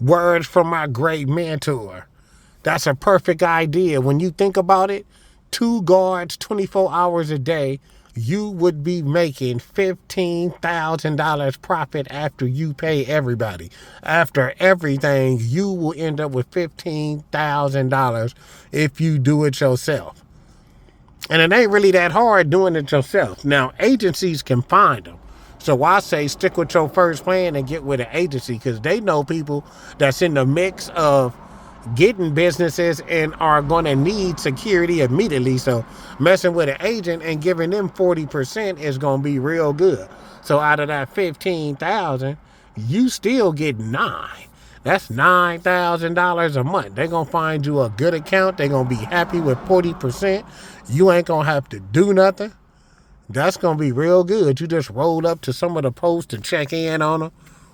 Words from my great mentor. That's a perfect idea. When you think about it, two guards, 24 hours a day, you would be making $15,000 profit after you pay everybody. After everything, you will end up with $15,000 if you do it yourself. And it ain't really that hard doing it yourself. Now, agencies can find them. So I say stick with your first plan and get with an agency because they know people that's in the mix of getting businesses and are going to need security immediately. So messing with an agent and giving them 40% is going to be real good. So out of that 15,000, you still get nine. That's $9,000 a month. They're going to find you a good account. They're going to be happy with 40%. You ain't going to have to do nothing. That's going to be real good. You just roll up to some of the posts and check in on them.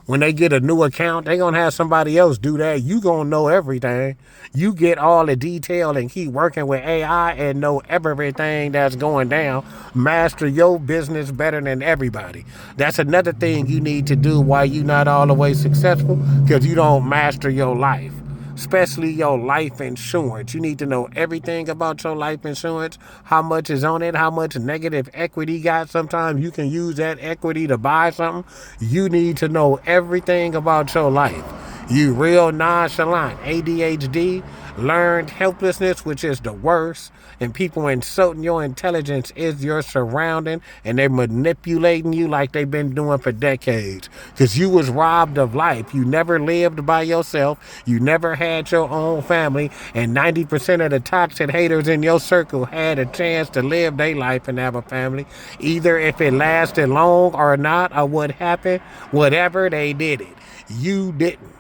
When they get a new account, they going to have somebody else do that. You going to know everything. You get all the detail and keep working with AI and know everything that's going down. Master your business better than everybody. That's another thing you need to do why you not all the way successful, because you don't master your life, especially your life insurance. You need to know everything about your life insurance, how much is on it, how much negative equity got. Sometimes you can use that equity to buy something. You need to know everything about your life. You real nonchalant. ADHD, learned helplessness, which is the worst, and people insulting your intelligence is your surrounding, and they're manipulating you like they've been doing for decades. Because you was robbed of life. You never lived by yourself. You never had your own family, and 90% of the toxic haters in your circle had a chance to live their life and have a family. Either if it lasted long or not, or what happened, whatever, they did it. You didn't.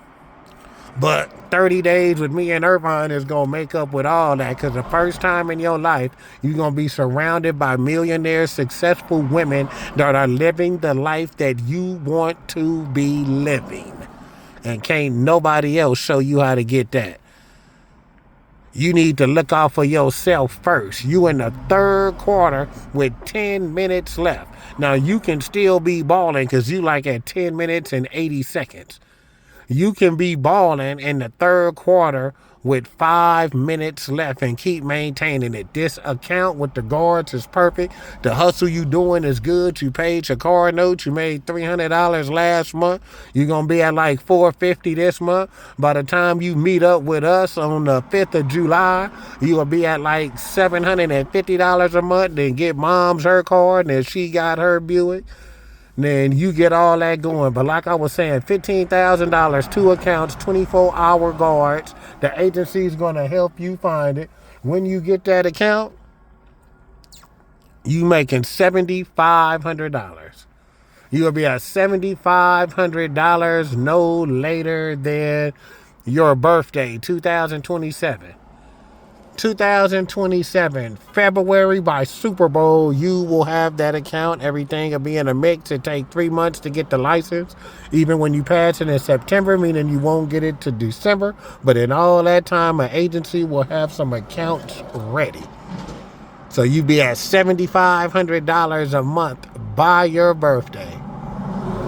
But 30 days with me and Irvine is going to make up with all that, because the first time in your life, you're going to be surrounded by millionaire, successful women that are living the life that you want to be living. And can't nobody else show you how to get that. You need to look out for yourself first. You in the third quarter with 10 minutes left. Now, you can still be balling because you like at 10 minutes and 80 seconds. You can be balling in the third quarter with 5 minutes left and keep maintaining it. This account with the guards is perfect. The hustle you doing is good. You paid your car note. You made $300 last month. You're going to be at like $450 this month. By the time you meet up with us on the 5th of July, you will be at like $750 a month. Then get mom's her car, and then she got her Buick. Then you get all that going. But like I was saying, $15,000, 2 accounts, 24-hour guards. The agency's going to help you find it. When you get that account, you making $7,500. You'll be at $7,500 no later than your birthday, 2027. 2027, February by Super Bowl, you will have that account. Everything will be in a mix. It take 3 months to get the license. Even when you pass it in September, meaning you won't get it to December. But in all that time, an agency will have some accounts ready. So you be at $7,500 a month by your birthday.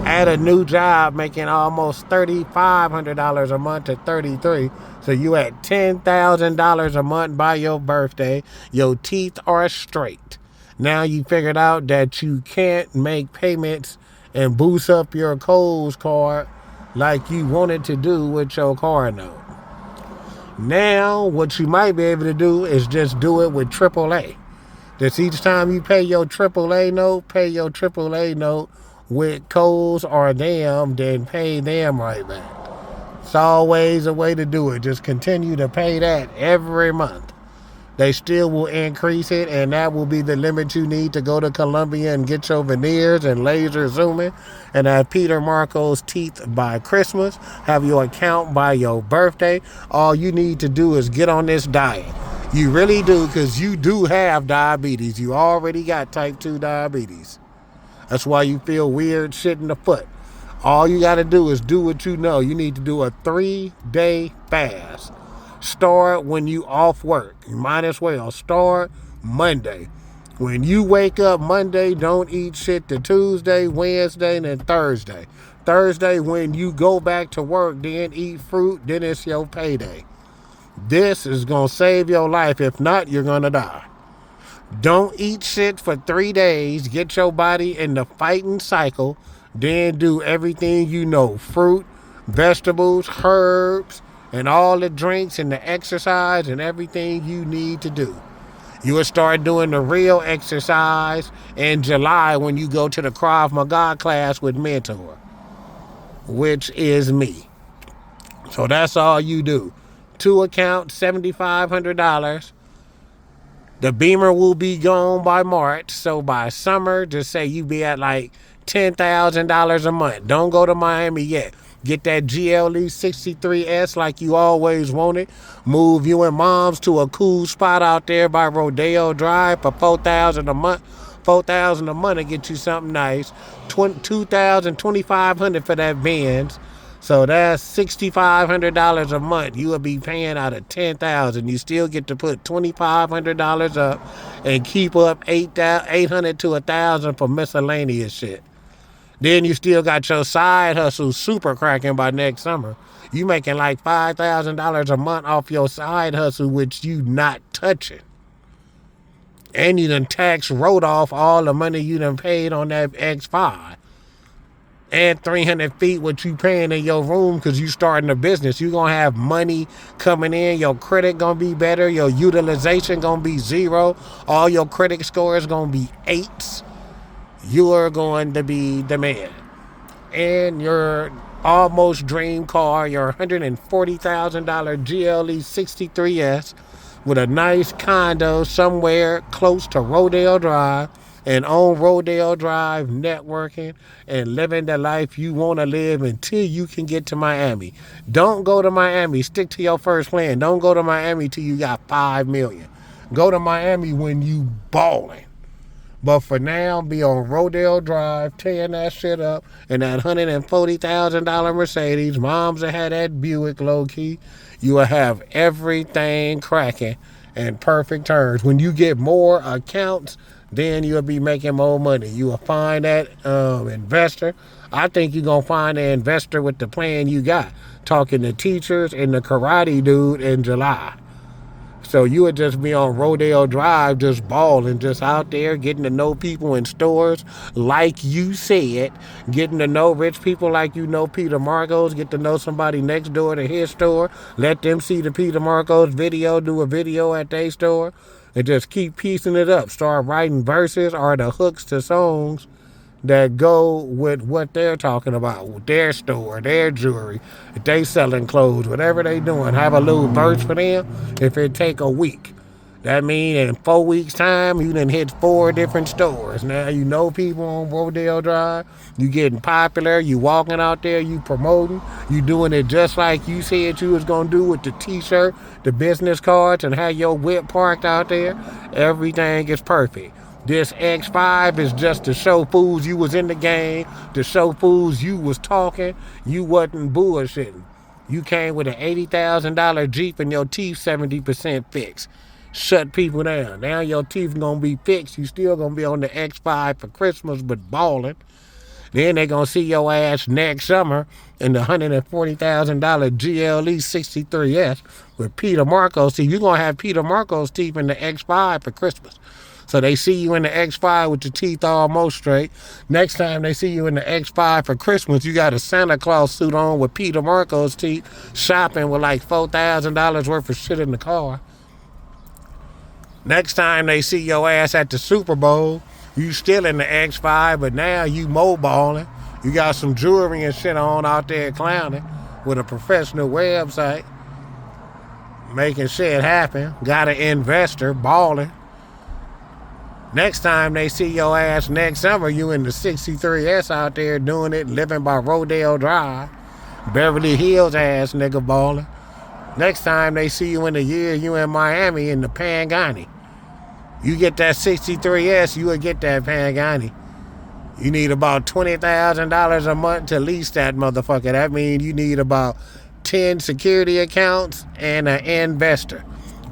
At a new job making almost $3,500 a month at 33. So you at $10,000 a month by your birthday. Your teeth are straight. Now you figured out that you can't make payments and boost up your Kohl's card like you wanted to do with your car note. Now what you might be able to do is just do it with AAA. Just each time you pay your AAA note with Kohl's or them, then pay them right back. It's always a way to do it. Just continue to pay that every month. They still will increase it, and that will be the limit you need to go to Columbia and get your veneers and laser zooming and have Peter Marco's teeth by Christmas. Have your account by your birthday. All you need to do is get on this diet. You really do, because you do have diabetes. You already got type 2 diabetes. That's why you feel weird shit in the foot. All you got to do is do what you know. You need to do a 3-day fast. Start when you off work. You might as well start Monday. When you wake up Monday, don't eat shit to Tuesday, Wednesday, and then Thursday. Thursday, when you go back to work, then eat fruit, then it's your payday. This is going to save your life. If not, you're going to die. Don't eat shit for 3 days. Get your body in the fighting cycle. Then do everything you know. Fruit, vegetables, herbs, and all the drinks and the exercise and everything you need to do. You will start doing the real exercise in July when you go to the Krav Maga class with Mentor, which is me. So that's all you do. 2 accounts, $7,500. The Beamer will be gone by March. So by summer, just say you be at like $10,000 a month. Don't go to Miami yet. Get that GLE 63S like you always wanted. Move you and moms to a cool spot out there by Rodeo Drive for $4,000 a month. $4,000 a month to get you something nice. $2,000, $2,500 for that Benz. So that's $6,500 a month. You will be paying out of $10,000. You still get to put $2,500 up and keep up $800 to $1,000 for miscellaneous shit. Then you still got your side hustle super cracking by next summer. You making like $5,000 a month off your side hustle, which you not touching. And you done tax wrote off all the money you done paid on that X5. And 300 feet what you paying in your room because you starting a business. You going to have money coming in. Your credit going to be better. Your utilization going to be 0. All your credit scores going to be 8s. You are going to be the man. And your almost dream car, your $140,000 GLE 63S with a nice condo somewhere close to Rodeo Drive, and on Rodeo Drive networking and living the life you want to live until you can get to Miami. Don't go to Miami. Stick to your first plan. Don't go to Miami till you got $5 million. Go to Miami when you balling. But for now, be on Rodeo Drive, tearing that shit up, and that $140,000 Mercedes. Moms will have that Buick low-key. You will have everything cracking and perfect terms. When you get more accounts, then you'll be making more money. You will find that investor. I think you're going to find an investor with the plan you got. Talking to teachers and the karate dude in July. So you would just be on Rodeo Drive, just balling, just out there, getting to know people in stores, like you said, getting to know rich people like you know Peter Marcos, get to know somebody next door to his store, let them see the Peter Marcos video, do a video at their store, and just keep piecing it up. Start writing verses or the hooks to songs that go with what they're talking about, with their store, their jewelry, if they selling clothes, whatever they doing, have a little verse for them. If it take a week, that means in 4 weeks time, you done hit 4 different stores. Now you know people on Rodeo Drive, you getting popular, you walking out there, you promoting, you doing it just like you said you was gonna do with the t-shirt, the business cards, and have your whip parked out there. Everything is perfect. This X5 is just to show fools you was in the game, to show fools you was talking, you wasn't bullshitting. You came with an $80,000 Jeep and your teeth 70% fixed. Shut people down. Now your teeth gonna be fixed. You still gonna be on the X5 for Christmas, but balling. Then they gonna see your ass next summer in the $140,000 GLE 63S with Peter Marcos. See, you gonna have Peter Marcos teeth in the X5 for Christmas. So they see you in the X5 with your teeth almost straight. Next time they see you in the X5 for Christmas, you got a Santa Claus suit on with Peter Marcos teeth, shopping with like $4,000 worth of shit in the car. Next time they see your ass at the Super Bowl, you still in the X5, but now you mobiling. You got some jewelry and shit on out there clowning with a professional website, making shit happen. Got an investor balling. Next time they see your ass next summer, you in the 63S out there doing it, living by Rodeo Drive. Beverly Hills ass nigga balling. Next time they see you in a year, you in Miami in the Pangani. You get that 63S, you will get that Pangani. You need about $20,000 a month to lease that motherfucker. That means you need about 10 security accounts and an investor.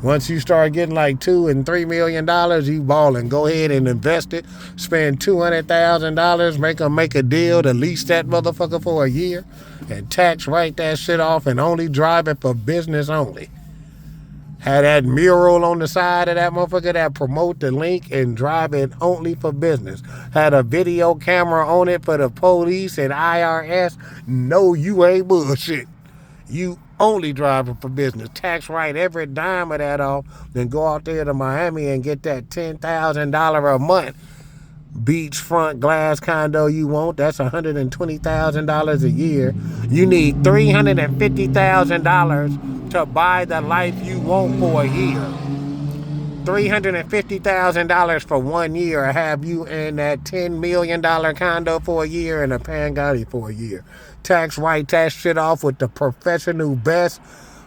Once you start getting like $2 and $3 million, you balling. Go ahead and invest it. Spend $200,000. Make a deal to lease that motherfucker for a year, and tax write that shit off, and only drive it for business only. Had that mural on the side of that motherfucker that promote the link, and drive it only for business. Had a video camera on it for the police and IRS. No, you ain't bullshit. You only driving for business. Tax write every dime of that off. Then go out there to Miami and get that $10,000 a month beachfront glass condo you want. That's $120,000 a year. You need $350,000 to buy the life you want for a year. $350,000 for 1 year, have you in that $10 million condo for a year and a Pangani for a year. Tax write that shit off with the professional best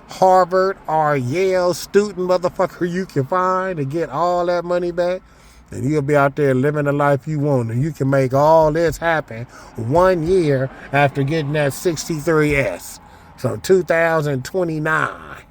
Harvard or Yale student motherfucker you can find to get all that money back. And you'll be out there living the life you want, and you can make all this happen 1 year after getting that 63S. So 2029.